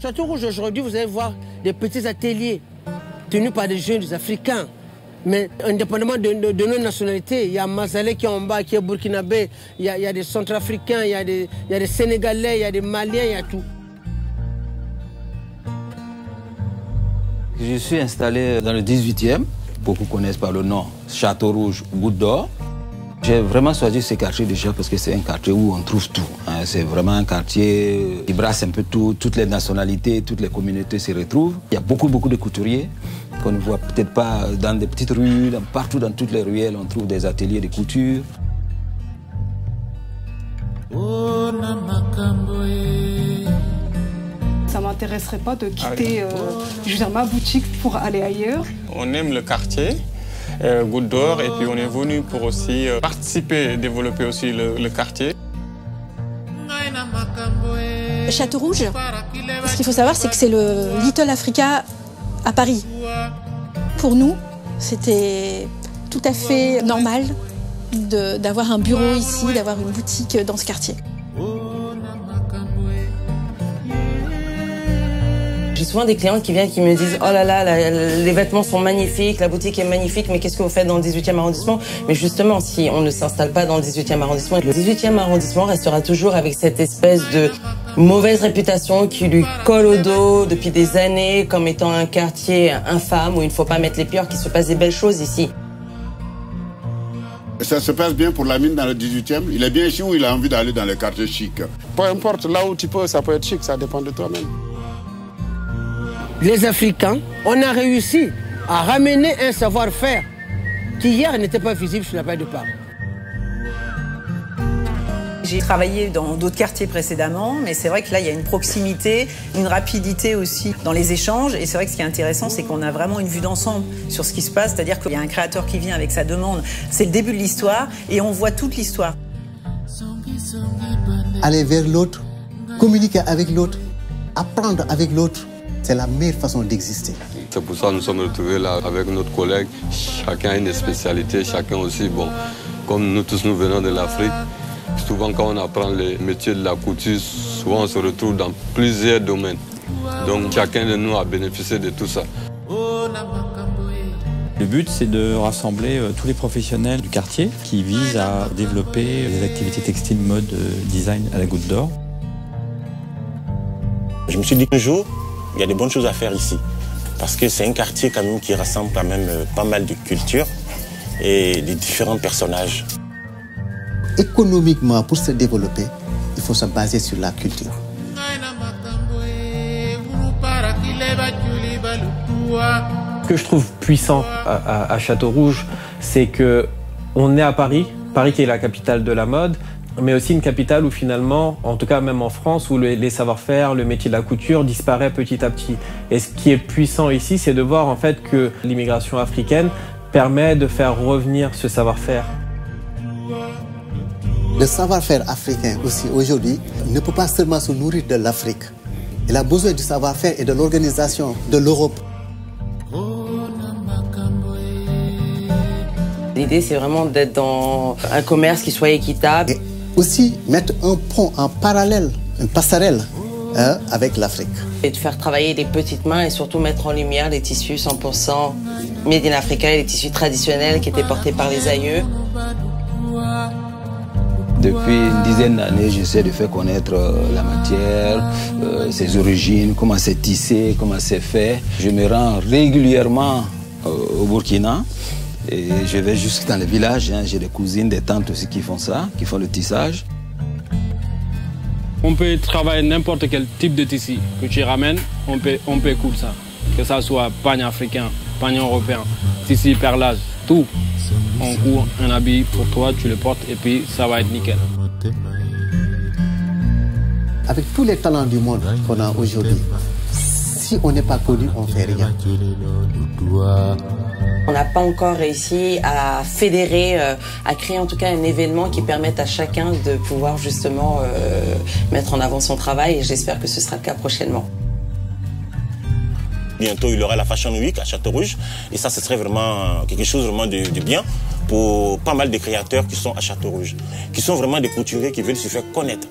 Château Rouge, aujourd'hui, vous allez voir des petits ateliers tenus par des jeunes africains. Mais indépendamment de nos nationalités, il y a Mazalais qui est en bas, qui est burkinabé, il y a des centrafricains, il y a des Sénégalais, il y a des Maliens, il y a tout. Je suis installé dans le 18e, beaucoup connaissent par le nom Château Rouge, Goutte d'Or. J'ai vraiment choisi ce quartier déjà parce que c'est un quartier où on trouve tout. C'est vraiment un quartier qui brasse un peu tout, toutes les nationalités, toutes les communautés se retrouvent. Il y a beaucoup de couturiers qu'on ne voit peut-être pas dans des petites rues, partout dans toutes les ruelles, on trouve des ateliers de couture. Ça ne m'intéresserait pas de quitter je veux dire, ma boutique pour aller ailleurs. On aime le quartier, Goutte d'Or, et puis on est venu pour aussi participer et développer aussi le quartier. Château Rouge, ce qu'il faut savoir, c'est que c'est le Little Africa à Paris. Pour nous, c'était tout à fait normal d'avoir un bureau ici, d'avoir une boutique dans ce quartier. J'ai souvent des clientes qui viennent qui me disent « Oh là là, les vêtements sont magnifiques, la boutique est magnifique, mais qu'est-ce que vous faites dans le 18e arrondissement ?» Mais justement, si on ne s'installe pas dans le 18e arrondissement, le 18e arrondissement restera toujours avec cette espèce de mauvaise réputation qui lui colle au dos depuis des années comme étant un quartier infâme où il ne faut pas mettre les pieds, alors qu'il se passe des belles choses ici. Ça se passe bien pour Lamine dans le 18e. Il est bien ici ou il a envie d'aller dans le quartier chic? Peu importe, là où tu peux, ça peut être chic, ça dépend de toi-même. Les Africains, on a réussi à ramener un savoir-faire qui hier n'était pas visible sur la place de Paris. J'ai travaillé dans d'autres quartiers précédemment, mais c'est vrai que là, il y a une proximité, une rapidité aussi dans les échanges. Et c'est vrai que ce qui est intéressant, c'est qu'on a vraiment une vue d'ensemble sur ce qui se passe. C'est-à-dire qu'il y a un créateur qui vient avec sa demande. C'est le début de l'histoire et on voit toute l'histoire. Aller vers l'autre, communiquer avec l'autre, apprendre avec l'autre, c'est la meilleure façon d'exister. C'est pour ça que nous sommes retrouvés là avec notre collègue. Chacun a une spécialité, chacun aussi, bon, comme nous tous nous venons de l'Afrique. Souvent, quand on apprend les métiers de la couture, souvent on se retrouve dans plusieurs domaines. Donc chacun de nous a bénéficié de tout ça. Le but, c'est de rassembler tous les professionnels du quartier qui visent à développer des activités textiles, mode, design à la Goutte d'Or. Je me suis dit qu'un jour, il y a des bonnes choses à faire ici. Parce que c'est un quartier quand même qui rassemble quand même pas mal de cultures et des différents personnages. Économiquement, pour se développer, il faut se baser sur la culture. Ce que je trouve puissant à Château Rouge, c'est qu'on est à Paris, Paris qui est la capitale de la mode, mais aussi une capitale où finalement, en tout cas même en France, où les savoir-faire, le métier de la couture disparaît petit à petit. Et ce qui est puissant ici, c'est de voir en fait que l'immigration africaine permet de faire revenir ce savoir-faire. Le savoir-faire africain aussi aujourd'hui ne peut pas seulement se nourrir de l'Afrique. Il a besoin du savoir-faire et de l'organisation de l'Europe. L'idée, c'est vraiment d'être dans un commerce qui soit équitable. Et aussi mettre un pont en parallèle, une passerelle avec l'Afrique. Et de faire travailler des petites mains et surtout mettre en lumière les tissus 100% made in Africa, les tissus traditionnels qui étaient portés par les aïeux. Depuis une dizaine d'années, j'essaie de faire connaître la matière, ses origines, comment c'est tissé, comment c'est fait. Je me rends régulièrement au Burkina et je vais jusque dans les villages. J'ai des cousines, des tantes aussi qui font ça, qui font le tissage. On peut travailler n'importe quel type de tissu que tu ramènes, on peut coudre ça. Que ça soit pagne africain, pagne européen, tissu perlage, tout. On court un habit pour toi, tu le portes et puis ça va être nickel. Avec tous les talents du monde qu'on a aujourd'hui, si on n'est pas connu, on ne fait rien. On n'a pas encore réussi à fédérer, à créer en tout cas un événement qui permette à chacun de pouvoir justement mettre en avant son travail et j'espère que ce sera le cas prochainement. bientôt, il y aura la Fashion Week à Châteaurouge. Et ça, ce serait vraiment quelque chose vraiment de bien pour pas mal de créateurs qui sont à Châteaurouge, qui sont vraiment des couturiers qui veulent se faire connaître.